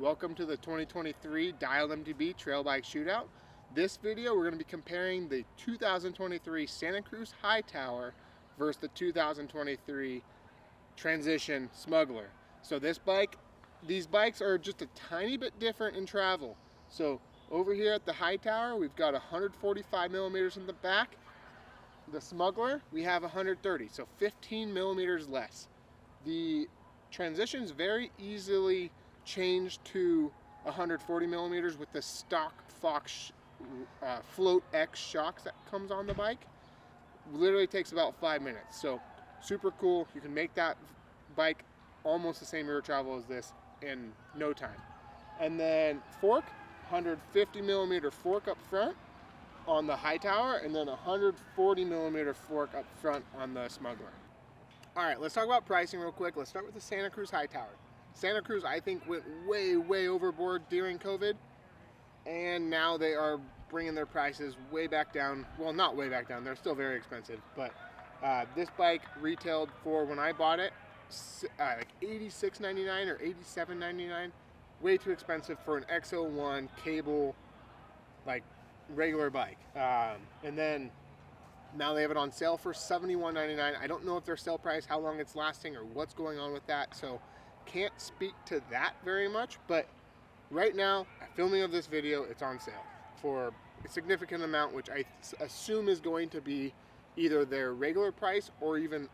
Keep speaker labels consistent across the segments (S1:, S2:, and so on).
S1: Welcome to the 2023 Dialed MTB Trail Bike Shootout. This video we're going to be comparing the 2023 Santa Cruz Hightower versus the 2023 Transition Smuggler. So these bikes are just a tiny bit different in travel. So over here at the Hightower we've got 145 millimeters in the back. The Smuggler we have 130, so 15 millimeters less. The Transition's very easily changed to 140 millimeters with the stock Fox Float X shocks that comes on the bike. Literally takes about 5 minutes, so super cool. You can make that bike almost the same air travel as this in no time. And then fork, 150 millimeter fork up front on the Hightower, and then 140 millimeter fork up front on the Smuggler. All right, let's talk about pricing real quick. Let's start with the Santa Cruz Hightower. Santa Cruz, I think, went way overboard during COVID, and now they are bringing their prices way back down. Well, not way back down, they're still very expensive, but this bike retailed for, when I bought it, like $86.99 or $87.99. Way too expensive for an X01 cable, like regular bike. And then now they have it on sale for $71.99. I don't know if their sale price, how long it's lasting, or what's going on with that, so can't speak to that very much. But right now, at filming of this video, it's on sale for a significant amount, which I assume is going to be either their regular price or even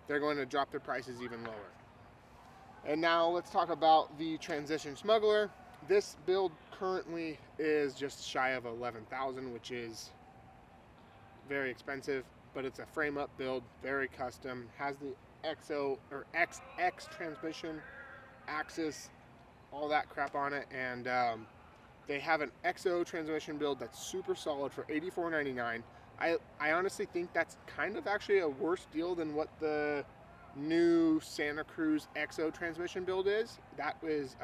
S1: they're going to drop their prices even lower. And now let's talk about the Transition Smuggler. This build currently is just shy of 11,000, which is very expensive, but it's a frame up build, very custom, has the XO or XX transmission, axis, all that crap on it, and they have an XO transmission build that's super solid for $84.99. I honestly think that's kind of actually a worse deal than what the new Santa Cruz XO transmission build is. That was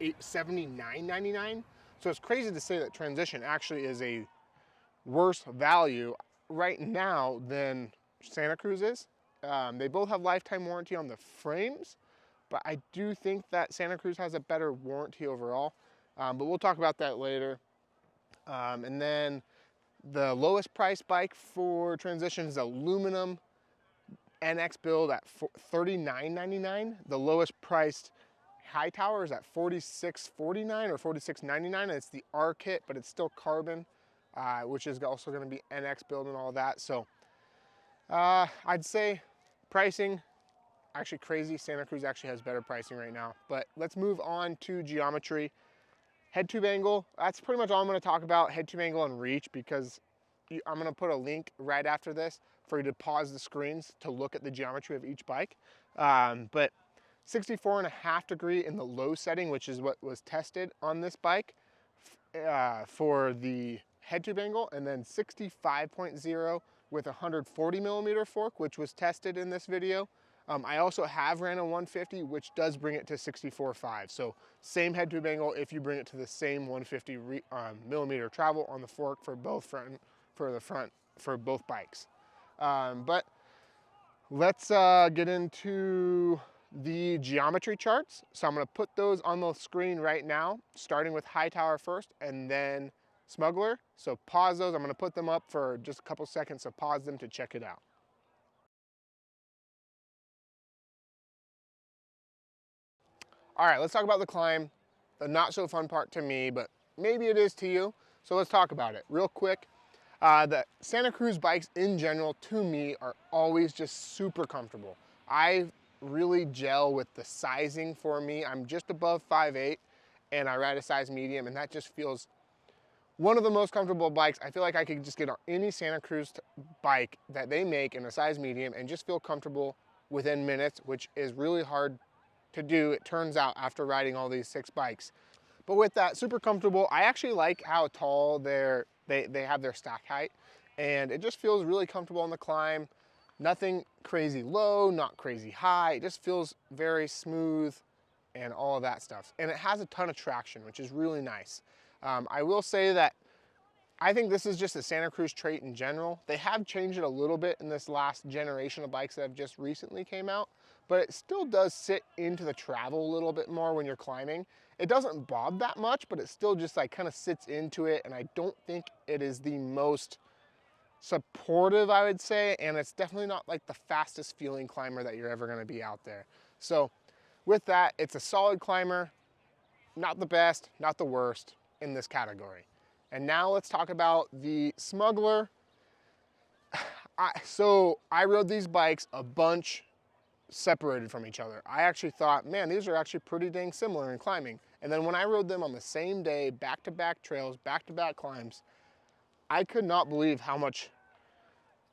S1: $79.99. So it's crazy to say that Transition actually is a worse value right now than Santa Cruz is. They both have lifetime warranty on the frames, but I do think that Santa Cruz has a better warranty overall. But we'll talk about that later. And then the lowest price bike for Transition is aluminum NX build at $39.99. The lowest priced Hightower is at $46.49 or $46.99. It's the R kit, but it's still carbon, which is also going to be NX build and all that. So I'd say pricing, actually crazy. Santa Cruz actually has better pricing right now. But let's move on to geometry. Head tube angle, that's pretty much all I'm going to talk about. Head tube angle and reach, because I'm going to put a link right after this for you to pause the screens to look at the geometry of each bike. But 64.5 degree in the low setting, which is what was tested on this bike for the head tube angle, and then 65.0 with 140 millimeter fork, which was tested in this video. I also have ran a 150, which does bring it to 64.5. So same head tube angle if you bring it to the same 150 millimeter travel on the fork for both for both bikes. But let's get into the geometry charts. So I'm going to put those on the screen right now, starting with Hightower first and then Smuggler. So pause those. I'm going to put them up for just a couple seconds, so pause them to check it out. All right, let's talk about the climb. The not so fun part to me, but maybe it is to you. So let's talk about it real quick. The Santa Cruz bikes in general, to me, are always just super comfortable. I really gel with the sizing for me. I'm just above 5'8", and I ride a size medium, and that just feels one of the most comfortable bikes. I feel like I could just get on any Santa Cruz bike that they make in a size medium and just feel comfortable within minutes, which is really hard to do, it turns out, after riding all these 6 bikes. But with that, super comfortable. I actually like how tall they have their stack height, and it just feels really comfortable on the climb. Nothing crazy low, not crazy high. It just feels very smooth and all of that stuff. And it has a ton of traction, which is really nice. I will say that I think this is just a Santa Cruz trait in general. They have changed it a little bit in this last generation of bikes that have just recently came out, but it still does sit into the travel a little bit more when you're climbing. It doesn't bob that much, but it still just like kind of sits into it, and I don't think it is the most supportive, I would say, and it's definitely not like the fastest feeling climber that you're ever going to be out there. So with that, it's a solid climber, not the best, not the worst in this category. And now let's talk about the Smuggler. So I rode these bikes a bunch separated from each other. I actually thought, man, these are actually pretty dang similar in climbing. And then when I rode them on the same day, back-to-back trails, back-to-back climbs, I could not believe how much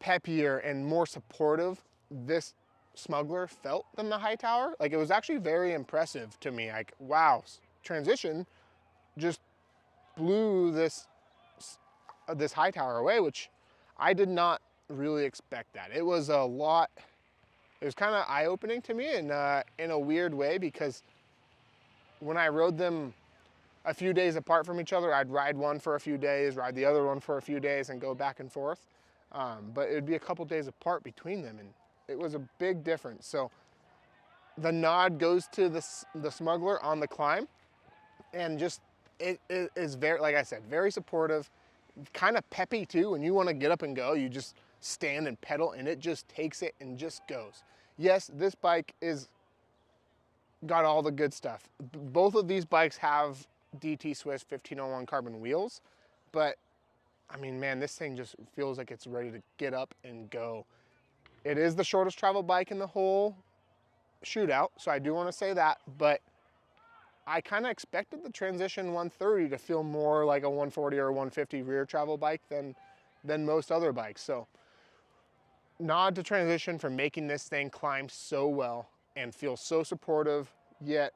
S1: peppier and more supportive this Smuggler felt than the Hightower. Like, it was actually very impressive to me. Like, wow, Transition just blew this Hightower away, which I did not really expect that. It was a lot, it was kind of eye-opening to me in a weird way, because when I rode them a few days apart from each other, I'd ride one for a few days, ride the other one for a few days, and go back and forth. But it would be a couple days apart between them, and it was a big difference. So the nod goes to the Smuggler on the climb, and just it is very, like I said, very supportive, kind of peppy too. When you want to get up and go, you just stand and pedal, and it just takes it and just goes. Yes, this bike got all the good stuff. Both of these bikes have DT Swiss 1501 carbon wheels, but I mean, man, this thing just feels like it's ready to get up and go. It is the shortest travel bike in the whole shootout, so I do want to say that, but I kind of expected the Transition 130 to feel more like a 140 or 150 rear travel bike than most other bikes. So nod to Transition for making this thing climb so well and feel so supportive, yet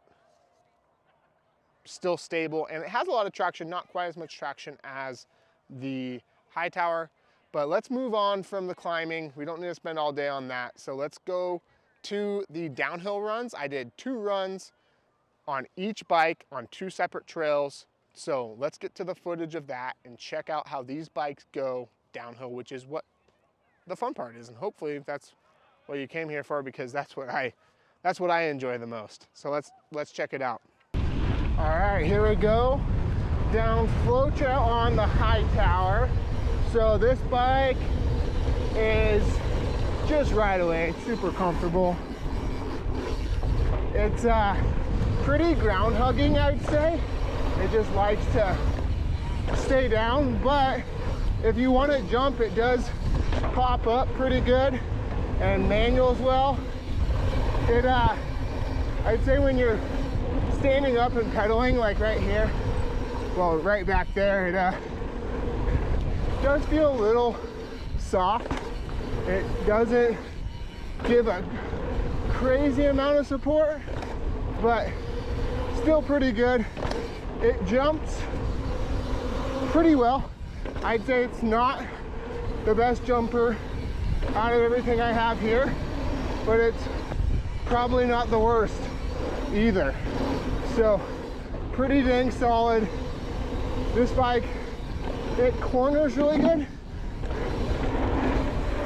S1: still stable. And it has a lot of traction, not quite as much traction as the Hightower. But let's move on from the climbing. We don't need to spend all day on that. So let's go to the downhill runs. I did 2 runs on each bike on 2 separate trails. So let's get to the footage of that and check out how these bikes go downhill, which is what the fun part is. And hopefully that's what you came here for, because that's what I enjoy the most. So let's check it out. All right, here we go. Down flow trail on the Hightower. So this bike is just right away. It's super comfortable. It's pretty ground hugging, I'd say. It just likes to stay down, but if you want to jump, it does pop up pretty good, and manual as well. It I'd say when you're standing up and pedaling, like right here, well, right back there, it does feel a little soft. It doesn't give a crazy amount of support, but still pretty good. It jumps pretty well. I'd say it's not the best jumper out of everything I have here, but it's probably not the worst either. So pretty dang solid. This bike, it corners really good,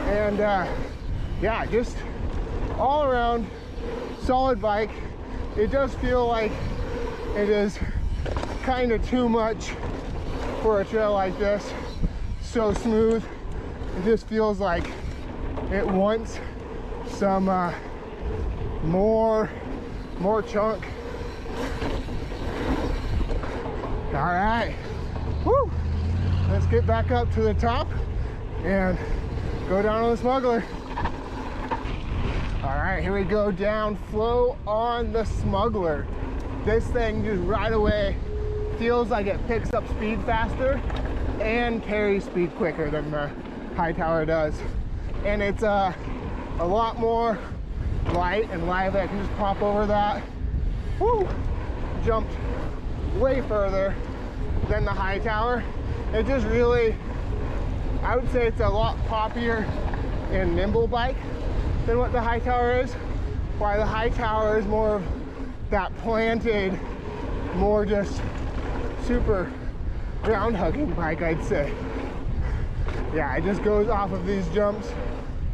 S1: and yeah, just all around solid bike. It does feel like it is kind of too much for a trail like this. So smooth. It just feels like it wants some more chunk. All right, woo! Let's get back up to the top and go down on the Smuggler. All right, here we go, down flow on the Smuggler. This thing just right away feels like it picks up speed faster and carries speed quicker than the Hightower does. And it's a lot more light and lively. I can just pop over that. Woo! Jumped way further than the Hightower. It just really, I would say it's a lot poppier and nimble bike than what the Hightower is. While the Hightower is more of that planted, more just super ground hugging bike, I'd say. yeah, it just goes off of these jumps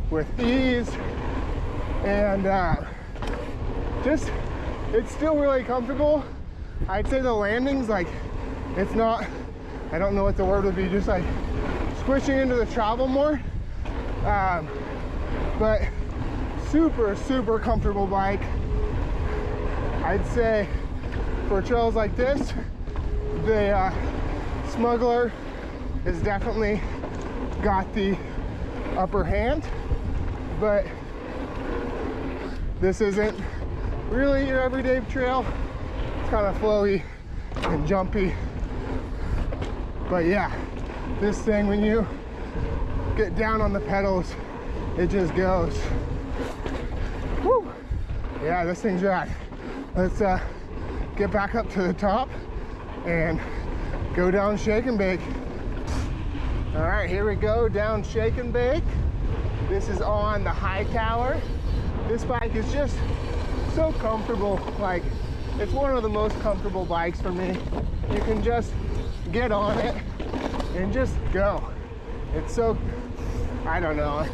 S1: with ease, and it's still really comfortable. I'd say the landings, like, it's not, I don't know what the word would be, just like squishing into the travel more, but super comfortable bike. I'd say for trails like this, the Smuggler has definitely got the upper hand, but this isn't really your everyday trail. It's kind of flowy and jumpy, but yeah, this thing, when you get down on the pedals, it just goes. Woo! Yeah, this thing's rad. Let's get back up to the top and go down Shake and Bake. All right, here we go, down Shake and Bake. This is on the Hightower. This bike is just so comfortable. Like, it's one of the most comfortable bikes for me. You can just get on it and just go. It's so, I don't know.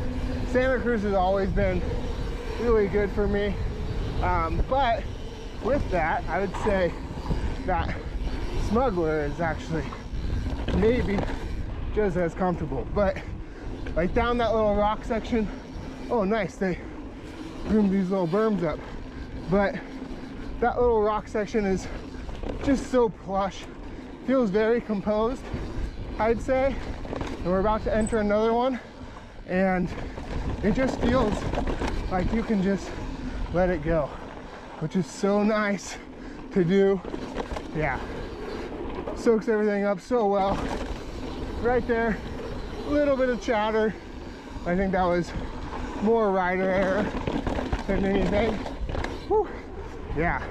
S1: Santa Cruz has always been really good for me. But with that, I would say that Smuggler is actually maybe just as comfortable. But like down that little rock section, oh nice, they groomed these little berms up. But that little rock section is just so plush, feels very composed, I'd say. And we're about to enter another one, and it just feels like you can just let it go, which is so nice to do. Yeah, soaks everything up so well. Right there, a little bit of chatter. I think that was more rider error than anything. Whew. Yeah,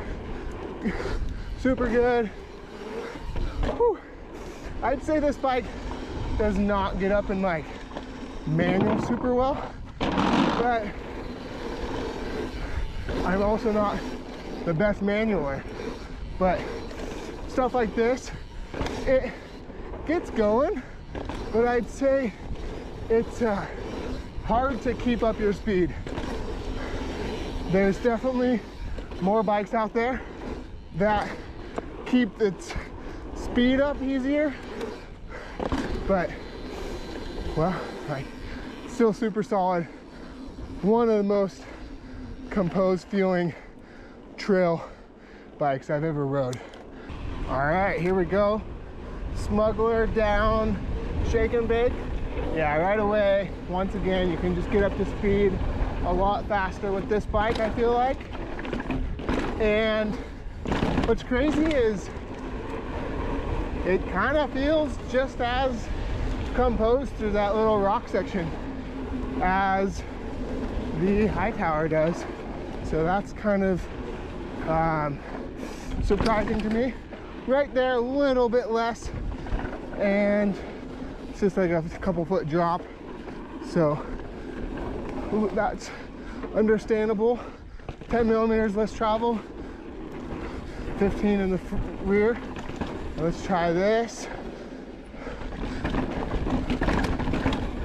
S1: super good. Whew. I'd say this bike does not get up in like manual super well, but I'm also not the best manualer. But stuff like this, it gets going, but I'd say it's hard to keep up your speed. There's definitely more bikes out there that keep its speed up easier, but well, like, still super solid. One of the most composed feeling trail bikes I've ever rode. All right, here we go. Smuggler down Shake and Bake. Yeah, right away, once again, you can just get up to speed a lot faster with this bike, I feel like. And what's crazy is it kind of feels just as composed through that little rock section as the Hightower does. So that's kind of surprising to me. Right there, a little bit less, and it's just like a couple foot drop. So that's understandable. 10 millimeters less travel, 15 in the rear. Let's try this.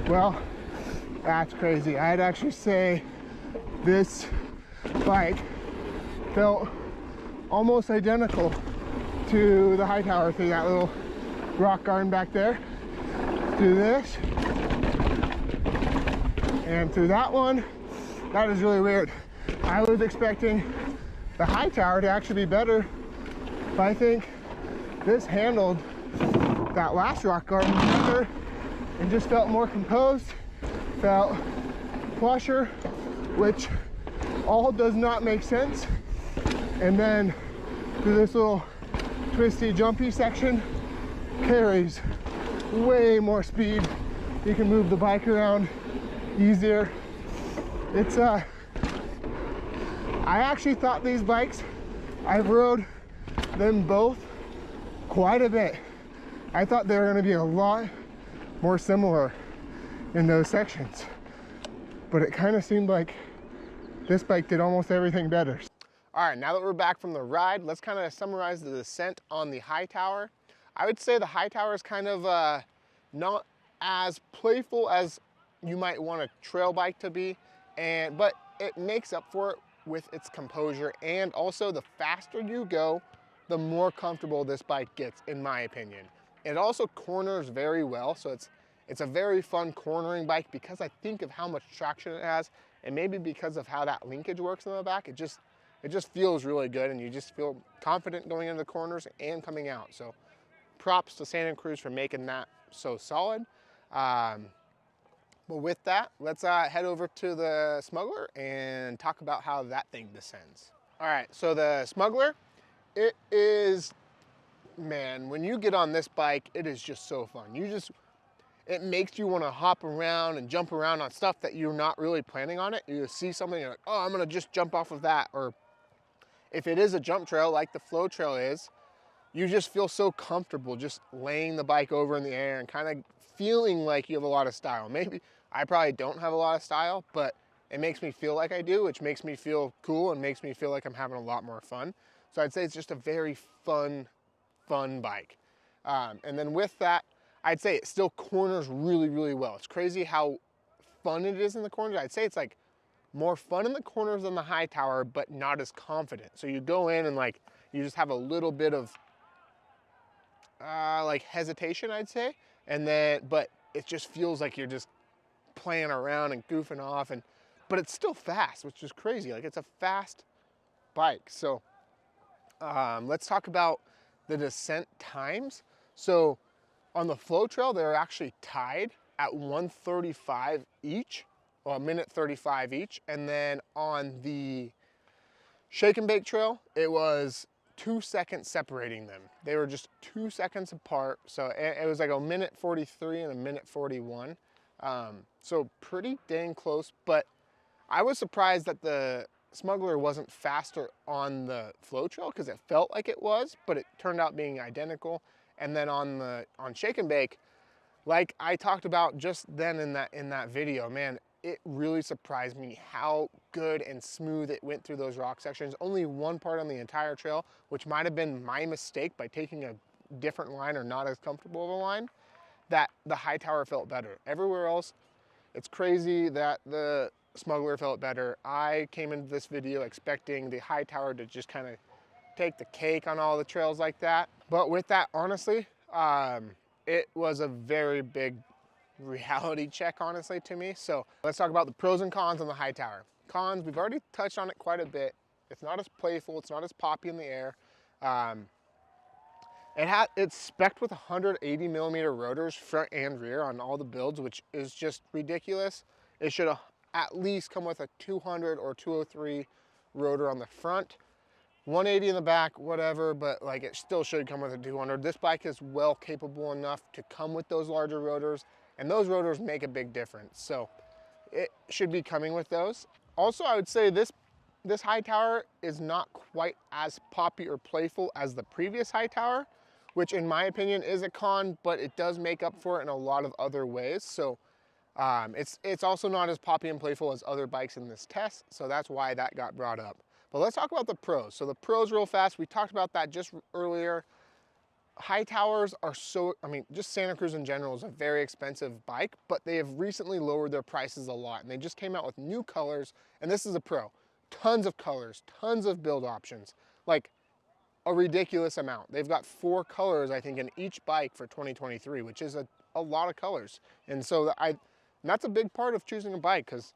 S1: Well, that's crazy. I'd actually say this bike felt almost identical to the Hightower through that little rock garden back there. Let's do this. And through that one, that is really weird. I was expecting the Hightower to actually be better, but I think this handled that last rock garden better and just felt more composed, felt plusher, which all does not make sense. And then through this little twisty, jumpy section, carries way more speed. You can move the bike around easier. It's I actually thought these bikes, I've rode them both quite a bit. I thought they were going to be a lot more similar in those sections, but it kind of seemed like this bike did almost everything better. All right, now that we're back from the ride, let's kind of summarize the descent on the Hightower. I would say the Hightower is kind of not as playful as you might want a trail bike to be, but it makes up for it with its composure, and also the faster you go, the more comfortable this bike gets, in my opinion. It also corners very well, so it's a very fun cornering bike because I think of how much traction it has, and maybe because of how that linkage works in the back, it just feels really good, and you just feel confident going into the corners and coming out. So props to Santa Cruz for making that so solid. But with that, let's head over to the Smuggler and talk about how that thing descends. All right, so the Smuggler, it is, man, when you get on this bike, it is just so fun. It makes you want to hop around and jump around on stuff that you're not really planning on it. You see something, you're like, oh, I'm gonna just jump off of that. Or if it is a jump trail like the flow trail is, you just feel so comfortable just laying the bike over in the air and kind of feeling like you have a lot of style. Maybe I probably don't have a lot of style, but it makes me feel like I do, which makes me feel cool and makes me feel like I'm having a lot more fun. So I'd say it's just a very fun bike. And then with that, I'd say it still corners really, really well. It's crazy how fun it is in the corners. I'd say it's like more fun in the corners than the Hightower, but not as confident. So you go in and like, you just have a little bit of like hesitation, I'd say. And then, but it just feels like you're just playing around and goofing off, but it's still fast, which is crazy. Like, it's a fast bike. So let's talk about the descent times. So on the flow trail, they're actually tied at 1:35 each, or a minute 35 each. And then on the shake and bake trail, it was 2 seconds separating them. They were just 2 seconds apart. So it was like a minute 43 and a minute 41. So pretty dang close, but I was surprised that the Smuggler wasn't faster on the flow trail because it felt like it was, but it turned out being identical. And then on shake and bake, like I talked about just then in that video, man, it really surprised me how good and smooth it went through those rock sections. Only one part on the entire trail, which might have been my mistake by taking a different line or not as comfortable of a line, that the Hightower felt better. Everywhere else, it's crazy that the Smuggler felt better. I came into this video expecting the Hightower to just kind of take the cake on all the trails like that. But with that, honestly, it was a very big reality check, honestly, to me. So let's talk about the pros and cons on the Hightower. Cons, we've already touched on it quite a bit. It's not as playful, it's not as poppy in the air. It's spec'd with 180 millimeter rotors front and rear on all the builds, which is just ridiculous. It should have at least come with a 200 or 203 rotor on the front, 180 in the back, whatever, but like it still should come with a 200. This bike is well capable enough to come with those larger rotors, and those rotors make a big difference. So it should be coming with those. Also, I would say this Hightower is not quite as poppy or playful as the previous Hightower, which in my opinion is a con, but it does make up for it in a lot of other ways. So it's also not as poppy and playful as other bikes in this test, so that's why that got brought up. But let's talk about the pros. So the pros real fast, we talked about that just earlier. Hightowers are just Santa Cruz in general is a very expensive bike, but they have recently lowered their prices a lot, and they just came out with new colors, and this is a pro. Tons of colors, tons of build options, like a ridiculous amount. They've got 4 colors, I think, in each bike for 2023, which is a lot of colors. And so that's a big part of choosing a bike, because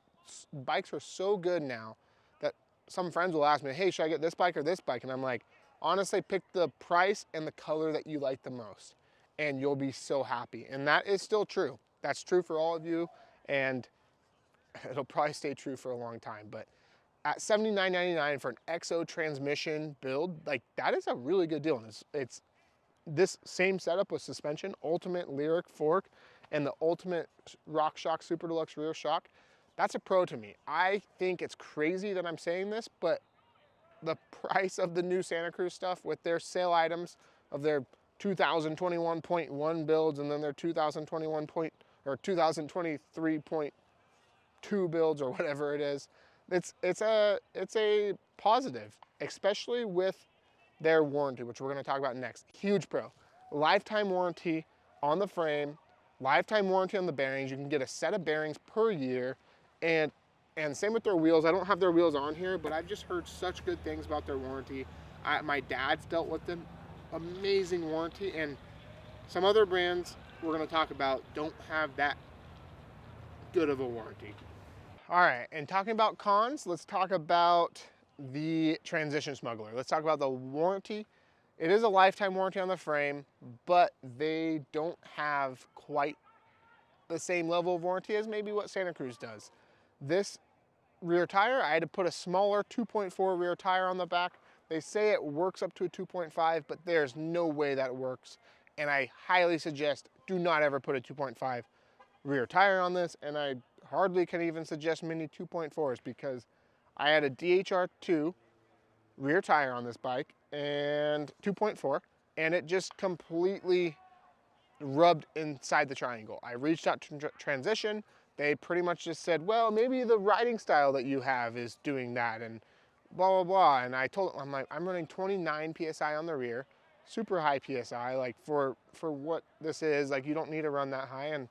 S1: bikes are so good now that some friends will ask me, hey, should I get this bike or this bike? And I'm like, honestly, pick the price and the color that you like the most, and you'll be so happy. And that is still true. That's true for all of you, and it'll probably stay true for a long time. But at $79.99 for an XO transmission build, like that is a really good deal. And it's this same setup with suspension, ultimate Lyric fork, and the ultimate RockShox Super Deluxe rear shock. That's a pro to me. I think it's crazy that I'm saying this, but the price of the new Santa Cruz stuff with their sale items of their 2021.1 builds and then their 2023.2 builds or whatever it is, it's a positive, especially with their warranty, which we're going to talk about next. Huge pro. Lifetime warranty on the frame, lifetime warranty on the bearings. You can get a set of bearings per year, and same with their wheels. I don't have their wheels on here, but I've just heard such good things about their warranty. My dad's dealt with them. Amazing warranty, and some other brands we're going to talk about don't have that good of a warranty. All right, and talking about cons, let's talk about the Transition Smuggler. Let's talk about the warranty. It is a lifetime warranty on the frame, but they don't have quite the same level of warranty as maybe what Santa Cruz does. This rear tire, I had to put a smaller 2.4 rear tire on the back. They say it works up to a 2.5, but there's no way that works. And I highly suggest do not ever put a 2.5 rear tire on this, and I hardly can even suggest mini 2.4s because I had a DHR2 rear tire on this bike and 2.4, and it just completely rubbed inside the triangle. I reached out to Transition. They pretty much just said, well, maybe the riding style that you have is doing that, and blah, blah, blah. And I told them, I'm like, I'm running 29 PSI on the rear, super high PSI, like for what this is, like you don't need to run that high. And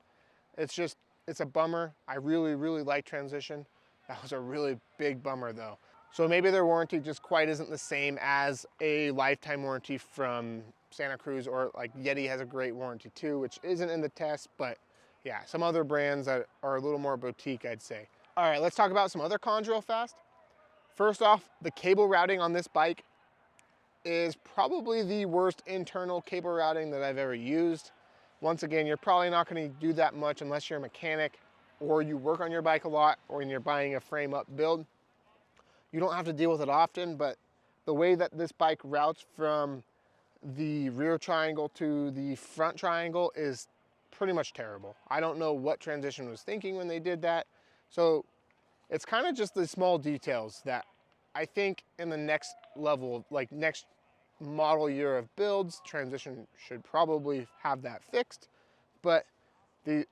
S1: it's a bummer. I really, really like Transition. That was a really big bummer though. So maybe their warranty just quite isn't the same as a lifetime warranty from Santa Cruz, or like Yeti has a great warranty too, which isn't in the test, but yeah, some other brands that are a little more boutique, I'd say. All right, let's talk about some other cons real fast. First off, the cable routing on this bike is probably the worst internal cable routing that I've ever used. Once again, you're probably not going to do that much unless you're a mechanic or you work on your bike a lot, or when you're buying a frame up build. You don't have to deal with it often, but the way that this bike routes from the rear triangle to the front triangle is pretty much terrible. I don't know what Transition was thinking when they did that. So it's kind of just the small details that I think in the next level, like next model year of builds, Transition should probably have that fixed. But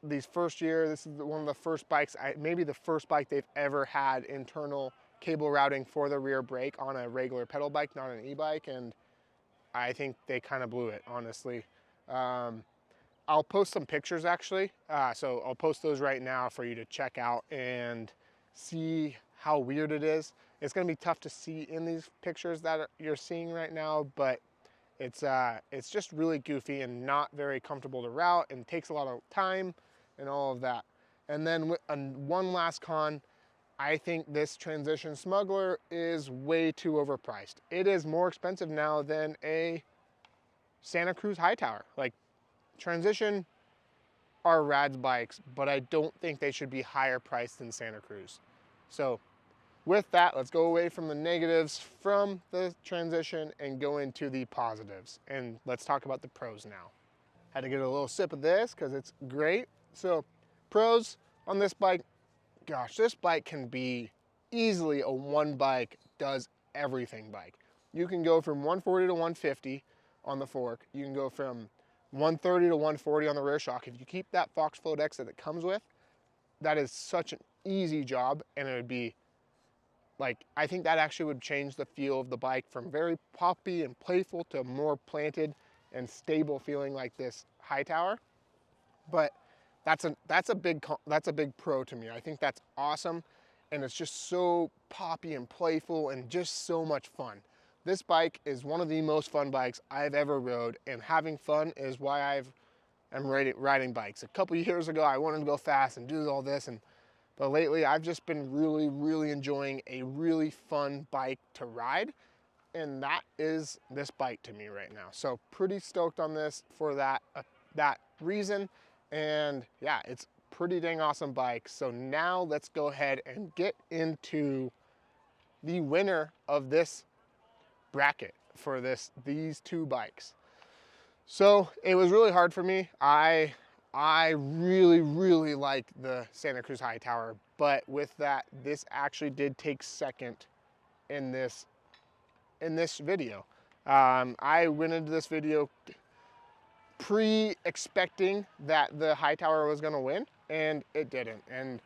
S1: these first year, this is one of the first bikes, maybe the first bike they've ever had internal cable routing for the rear brake on a regular pedal bike, not an e-bike, and I think they kind of blew it, honestly. I'll post some pictures actually, so I'll post those right now for you to check out and see how weird it is. It's going to be tough to see in these pictures that you're seeing right now, but it's just really goofy and not very comfortable to route and takes a lot of time and all of that. And then one last con, I think this Transition Smuggler is way too overpriced. It is more expensive now than a Santa Cruz Hightower. Like, Transition are rad bikes, but I don't think they should be higher priced than Santa Cruz. So with that, let's go away from the negatives from the Transition and go into the positives. And let's talk about the pros now. Had to get a little sip of this because it's great. So pros on this bike, gosh, this bike can be easily a one bike does everything bike. You can go from 140 to 150 on the fork. You can go from 130 to 140 on the rear shock. If you keep that Fox Float X that it comes with, that is such an easy job, and it would be like, I think that actually would change the feel of the bike from very poppy and playful to more planted and stable feeling like this Hightower. But that's a big pro to me. I think that's awesome, and it's just so poppy and playful and just so much fun. This bike is one of the most fun bikes I've ever rode, and having fun is why I'm riding bikes. A couple years ago, I wanted to go fast and do all this, but lately I've just been really, really enjoying a really fun bike to ride, and that is this bike to me right now. So pretty stoked on this for that reason, and yeah, it's pretty dang awesome bike. So now let's go ahead and get into the winner of this bracket for these two bikes. So it was really hard for me. I really, really like the Santa Cruz Hightower, but with that, this actually did take second in this video. I went into this video expecting that the Hightower was gonna win, and it didn't. And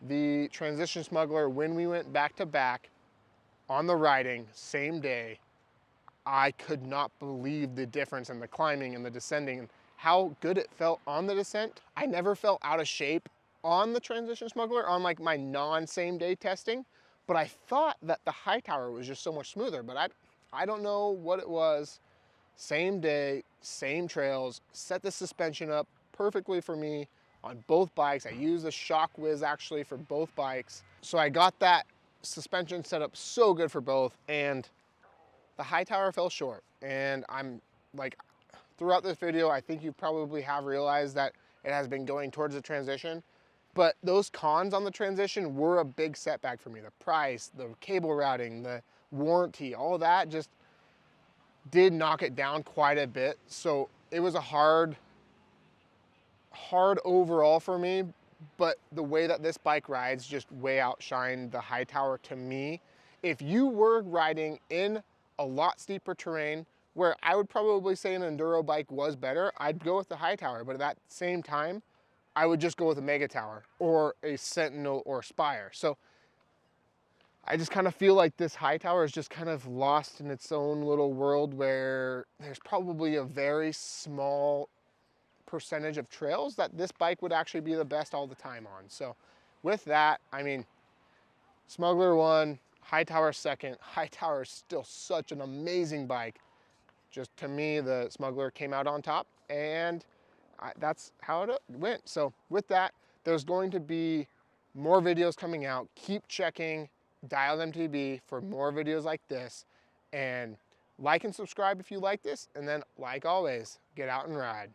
S1: the Transition Smuggler, when we went back to back on the riding, same day, I could not believe the difference in the climbing and the descending how good it felt on the descent. I never felt out of shape on the Transition Smuggler on like my non-same day testing, but I thought that the Hightower was just so much smoother, but I don't know what it was. Same day, same trails, set the suspension up perfectly for me on both bikes. I used the Shock Whiz actually for both bikes. So I got that suspension set up so good for both, and the Hightower fell short. And I'm like, throughout this video, I think you probably have realized that it has been going towards the Transition, but those cons on the Transition were a big setback for me. The price, the cable routing, the warranty, all that just did knock it down quite a bit. So it was a hard overall for me, but the way that this bike rides just way outshined the Hightower to me. If you were riding in a lot steeper terrain where I would probably say an enduro bike was better, I'd go with the Hightower, but at that same time, I would just go with a Mega Tower or a Sentinel or Spire. So I just kind of feel like this Hightower is just kind of lost in its own little world where there's probably a very small percentage of trails that this bike would actually be the best all the time on. So with that, I mean, Smuggler won, Hightower second. Hightower is still such an amazing bike. Just to me, the Smuggler came out on top, and that's how it went. So with that, there's going to be more videos coming out. Keep checking Dialed MTB for more videos like this, and like and subscribe if you like this, and then like always, get out and ride.